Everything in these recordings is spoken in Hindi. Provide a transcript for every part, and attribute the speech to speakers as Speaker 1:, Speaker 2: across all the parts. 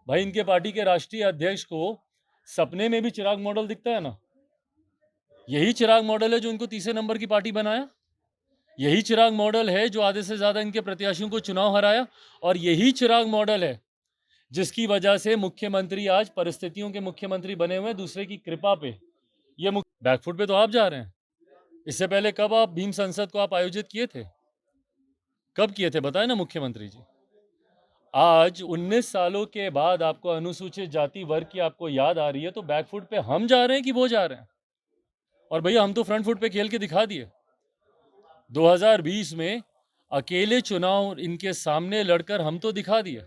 Speaker 1: भाई इनके पार्टी के राष्ट्रीय अध्यक्ष को सपने में भी चिराग मॉडल दिखता है ना। यही चिराग मॉडल है जो इनको तीसरे नंबर की पार्टी बनाया। यही चिराग मॉडल है जो आधे से ज्यादा इनके प्रत्याशियों को चुनाव हराया। और यही चिराग मॉडल है जिसकी वजह से मुख्यमंत्री आज परिस्थितियों के मुख्यमंत्री बने हुए हैं, दूसरे की कृपा पे। ये बैकफुट पे तो आप जा रहे हैं। इससे पहले कब आप भीम संसद को आप आयोजित किए थे? कब किए थे बताए ना मुख्यमंत्री जी। आज 19 सालों के बाद आपको अनुसूचित जाति वर्ग की आपको याद आ रही है, तो बैकफुट पे हम जा रहे हैं कि वो जा रहे हैं? और भैया हम तो फ्रंट फुट पे खेल के दिखा दिए। 2020 में अकेले चुनाव इनके सामने लड़कर हम तो दिखा दिए।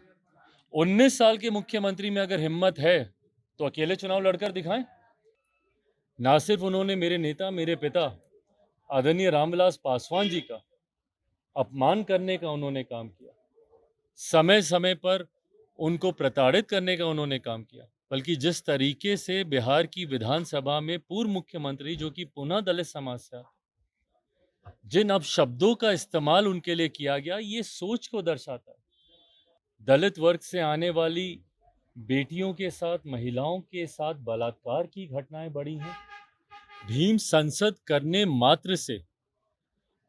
Speaker 1: 19 साल के मुख्यमंत्री में अगर हिम्मत है तो अकेले चुनाव लड़कर दिखाएं। ना सिर्फ उन्होंने मेरे नेता, मेरे पिता आदरणीय रामविलास पासवान जी का अपमान करने का उन्होंने काम किया, समय समय पर उनको प्रताड़ित करने का उन्होंने काम किया, बल्कि जिस तरीके से बिहार की विधानसभा में पूर्व मुख्यमंत्री जो कि पुनः दलित समाज से जिन अब शब्दों का इस्तेमाल उनके लिए किया गया, ये सोच को दर्शाता है। दलित वर्ग से आने वाली बेटियों के साथ, महिलाओं के साथ बलात्कार की घटनाएं बढ़ी हैं। भीम संसद करने मात्र से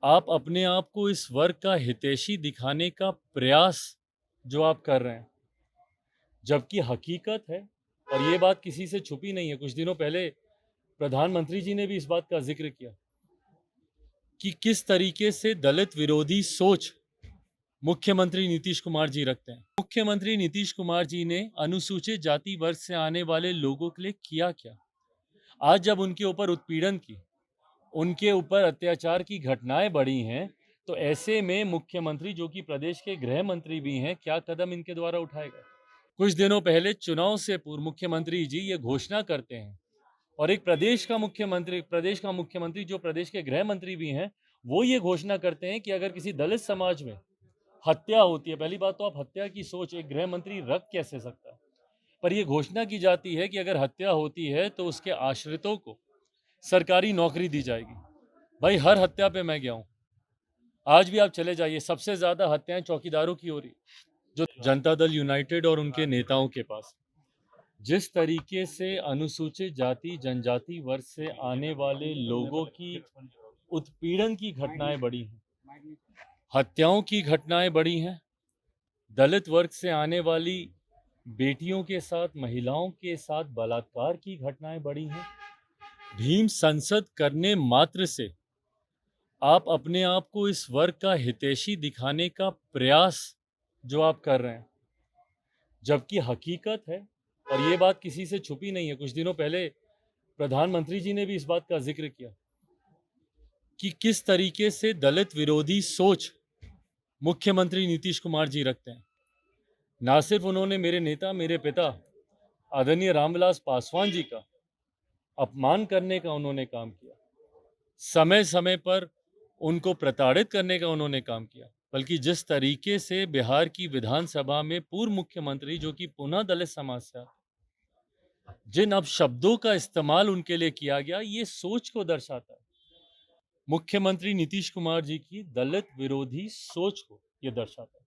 Speaker 1: आप अपने आप को इस वर्ग का हितैषी दिखाने का प्रयास जो आप कर रहे हैं, जबकि हकीकत है, और ये बात किसी से छुपी नहीं है, कुछ दिनों पहले प्रधानमंत्री जी ने भी इस बात का जिक्र किया कि किस तरीके से दलित विरोधी सोच मुख्यमंत्री नीतीश कुमार जी रखते हैं। मुख्यमंत्री नीतीश कुमार जी ने अनुसूचित जाति वर्ग से आने वाले लोगों के लिए किया क्या? आज जब उनके ऊपर उत्पीड़न की, उनके ऊपर अत्याचार की घटनाएं बढ़ी हैं, तो ऐसे में मुख्यमंत्री जो कि प्रदेश के गृह मंत्री भी हैं, क्या कदम इनके द्वारा उठाएगा? कुछ दिनों पहले चुनाव से पूर्व मुख्यमंत्री जी ये घोषणा करते हैं, और एक प्रदेश का मुख्यमंत्री जो प्रदेश के गृह मंत्री भी हैं, वो ये घोषणा करते हैं कि अगर किसी दलित समाज में हत्या होती है, पहली बात तो आप हत्या की सोच एक गृह मंत्री रख कैसे सकता है, पर यह घोषणा की जाती है कि अगर हत्या होती है तो उसके आश्रितों को सरकारी नौकरी दी जाएगी। भाई हर हत्या पे मैं गया हूं, आज भी आप चले जाइए, सबसे ज्यादा हत्याएं चौकीदारों की हो रही, जो जनता दल यूनाइटेड और उनके नेताओं के पास। जिस तरीके से अनुसूचित जाति जनजाति वर्ग से आने वाले लोगों की उत्पीड़न की घटनाएं बढ़ी हैं, हत्याओं की घटनाएं बढ़ी हैं, दलित वर्ग से आने वाली बेटियों के साथ, महिलाओं के साथ बलात्कार की घटनाएं बढ़ी हैं। भीम संसद करने मात्र से आप अपने आप को इस वर्ग का हितैषी दिखाने का प्रयास जो आप कर रहे हैं, जबकि हकीकत है, और ये बात किसी से छुपी नहीं है, कुछ दिनों पहले प्रधानमंत्री जी ने भी इस बात का जिक्र किया कि किस तरीके से दलित विरोधी सोच मुख्यमंत्री नीतीश कुमार जी रखते हैं। ना सिर्फ उन्होंने मेरे नेता, मेरे पिता आदरणीय रामविलास पासवान जी का अपमान करने का उन्होंने काम किया, समय समय पर उनको प्रताड़ित करने का उन्होंने काम किया, बल्कि जिस तरीके से बिहार की विधानसभा में पूर्व मुख्यमंत्री जो कि पुनः दलित समाज से जिन अब शब्दों का इस्तेमाल उनके लिए किया गया, ये सोच को दर्शाता है, मुख्यमंत्री नीतीश कुमार जी की दलित विरोधी सोच को ये दर्शाता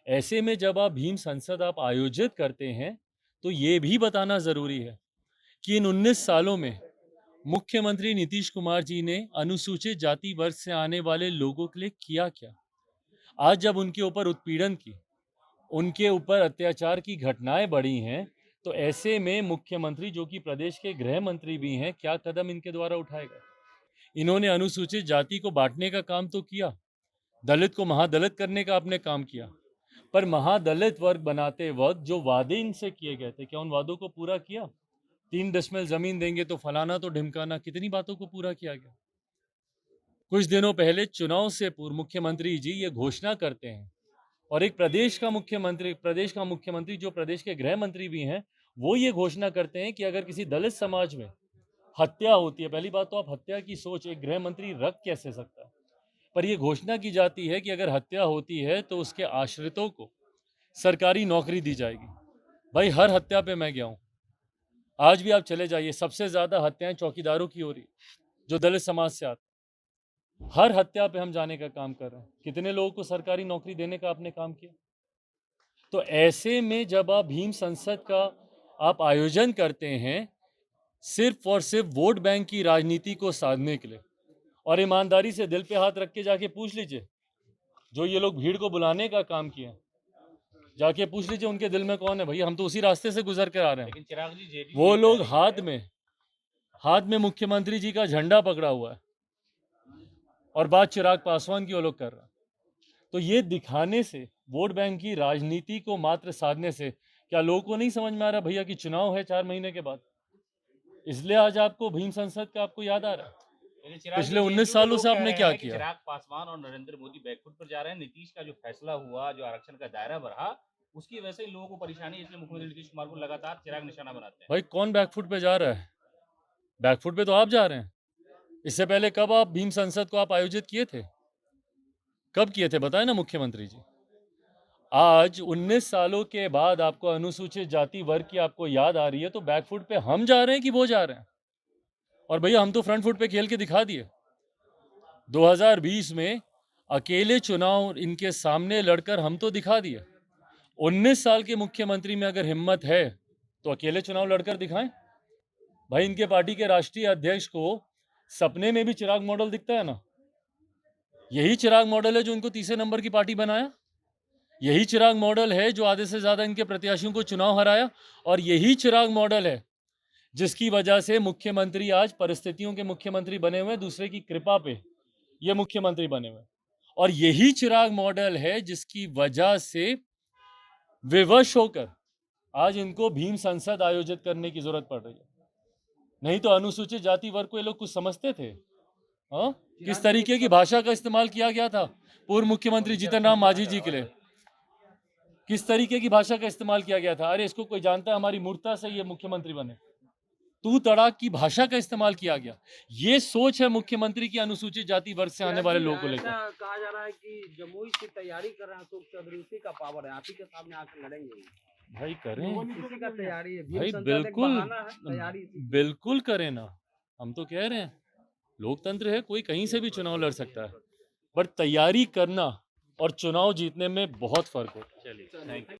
Speaker 1: है। ऐसे में जब आप भीम संसद आप आयोजित करते हैं, तो ये भी बताना जरूरी है कि इन 19 सालों में मुख्यमंत्री नीतीश कुमार जी ने अनुसूचित जाति वर्ग से आने वाले लोगों के लिए किया क्या? आज जब उनके ऊपर उत्पीड़न की, उनके ऊपर अत्याचार की घटनाएं बढ़ी हैं, तो ऐसे में मुख्यमंत्री जो कि प्रदेश के गृह मंत्री भी हैं, क्या कदम इनके द्वारा उठाएगा? इन्होंने अनुसूचित जाति को बांटने का काम तो किया, दलित को महादलित करने का आपने काम किया, पर महादलित वर्ग बनाते वक्त जो वादे इनसे किए गए थे, क्या उन वादों को पूरा किया? 3 दशमलव जमीन देंगे तो फलाना तो ढिमकाना, कितनी बातों को पूरा किया गया? कुछ दिनों पहले चुनाव से पूर्व मुख्यमंत्री जी ये घोषणा करते हैं, और एक प्रदेश का मुख्यमंत्री जो प्रदेश के गृह मंत्री भी हैं, वो ये घोषणा करते हैं कि अगर किसी दलित समाज में हत्या होती है, पहली बात तो आप हत्या की सोच एक गृह मंत्री रख कैसे सकता है, पर यह घोषणा की जाती है कि अगर हत्या होती है तो उसके आश्रितों को सरकारी नौकरी दी जाएगी। भाई हर हत्या पे मैं गया हूं, आज भी आप चले जाइए, सबसे ज्यादा हत्याएं चौकीदारों की हो रही, जो दलित समाज से आते, हर हत्या पे हम जाने का काम कर रहे हैं। कितने लोगों को सरकारी नौकरी देने का आपने काम किया? तो ऐसे में जब आप भीम संसद का आप आयोजन करते हैं सिर्फ और सिर्फ वोट बैंक की राजनीति को साधने के लिए, और ईमानदारी से दिल पे हाथ रख के जाके पूछ लीजिए जो ये लोग भीड़ को बुलाने का काम किया, जाके पूछ लीजिए उनके दिल में कौन है। भैया हम तो उसी रास्ते से गुजर कर आ रहे हैं।
Speaker 2: लेकिन चिराग जी जेडीयू
Speaker 1: वो
Speaker 2: ये
Speaker 1: लोग
Speaker 2: कह रही है
Speaker 1: हाथ में मुख्यमंत्री जी का झंडा पकड़ा हुआ है और बात चिराग पासवान की वो लोग कर रहे हैं। तो ये दिखाने से, वोट बैंक की राजनीति को मात्र साधने से, क्या लोगों को नहीं समझ में आ रहा भैया कि चुनाव है 4 महीने के बाद? इसलिए आज आपको भीम संसद का आपको याद आ रहा है?
Speaker 2: लेकिन चिराग जी
Speaker 1: पिछले 19
Speaker 2: जेडीयू के
Speaker 1: सालों
Speaker 2: लोग
Speaker 1: से
Speaker 2: कह
Speaker 1: आपने
Speaker 2: रहे
Speaker 1: क्या
Speaker 2: हैं कि
Speaker 1: किया?
Speaker 2: चिराग पासवान और नरेंद्र मोदी बैकफुट पर जा रहे हैं। नीतीश का जो फैसला हुआ, जो आरक्षण का दायरा बढ़ा, उसकी वजह से ही लोगों को परेशानी है, इसलिए मुख्यमंत्री नीतीश कुमार को लगातार चिराग निशाना बनाते हैं।
Speaker 1: भाई कौन बैकफुट पे जा रहा है? बैकफुट पे तो आप जा रहे हैं। इससे पहले कब आप भीम संसद को आप आयोजित किए थे? कब किए थे बताए ना मुख्यमंत्री जी। आज 19 सालों के बाद आपको अनुसूचित जाति वर्ग की आपको याद आ रही है, तो बैकफुट पे हम जा रहे हैं कि वो जा रहे हैं? और भैया हम तो फ्रंट फुट पे खेल के दिखा दिए। 2020 में अकेले चुनाव इनके सामने लड़कर हम तो दिखा दिए। 19 साल के मुख्यमंत्री में अगर हिम्मत है तो अकेले चुनाव लड़कर दिखाएं। भाई इनके पार्टी के राष्ट्रीय अध्यक्ष को सपने में भी चिराग मॉडल दिखता है ना। यही चिराग मॉडल है जो उनको तीसरे नंबर की पार्टी बनाया। यही चिराग मॉडल है जो आधे से ज्यादा इनके प्रत्याशियों को चुनाव हराया। और यही चिराग मॉडल है जिसकी वजह से मुख्यमंत्री आज परिस्थितियों के मुख्यमंत्री बने हुए, दूसरे की कृपा पे ये मुख्यमंत्री बने हुए। और यही चिराग मॉडल है जिसकी वजह से विवश होकर आज इनको भीम संसद आयोजित करने की जरूरत पड़ रही है। नहीं तो अनुसूचित जाति वर्ग को ये लोग कुछ समझते थे? हाँ, किस तरीके की भाषा का इस्तेमाल किया गया था पूर्व मुख्यमंत्री जीतन राम मांझी जी के लिए? किस तरीके की भाषा का इस्तेमाल किया गया था? अरे इसको कोई जानता है, हमारी मूर्खता से ये मुख्यमंत्री बने। तू तड़ाक की भाषा का इस्तेमाल किया गया। ये सोच है मुख्यमंत्री की अनुसूचित जाति वर्ग से आने वाले लोगों को लेकर।
Speaker 3: ऐसा कहा जा रहा है कि जमुई की तैयारी कर रहे हैं अशोक चौधरी, उसी का पावर है, आप ही के सामने आकर लड़ेंगे।
Speaker 1: भाई करें
Speaker 3: इसी का तैयारी है, भीम
Speaker 1: भाई,
Speaker 3: संसद एक
Speaker 1: बिल्कुल
Speaker 3: बहाना है, तैयारी इसी की।
Speaker 1: बिल्कुल करें ना। हम तो कह रहे हैं लोकतंत्र है, कोई कहीं से भी चुनाव लड़ सकता है, पर तैयारी करना और चुनाव जीतने में बहुत फर्क होता है।
Speaker 2: चलिए, थैंक यू।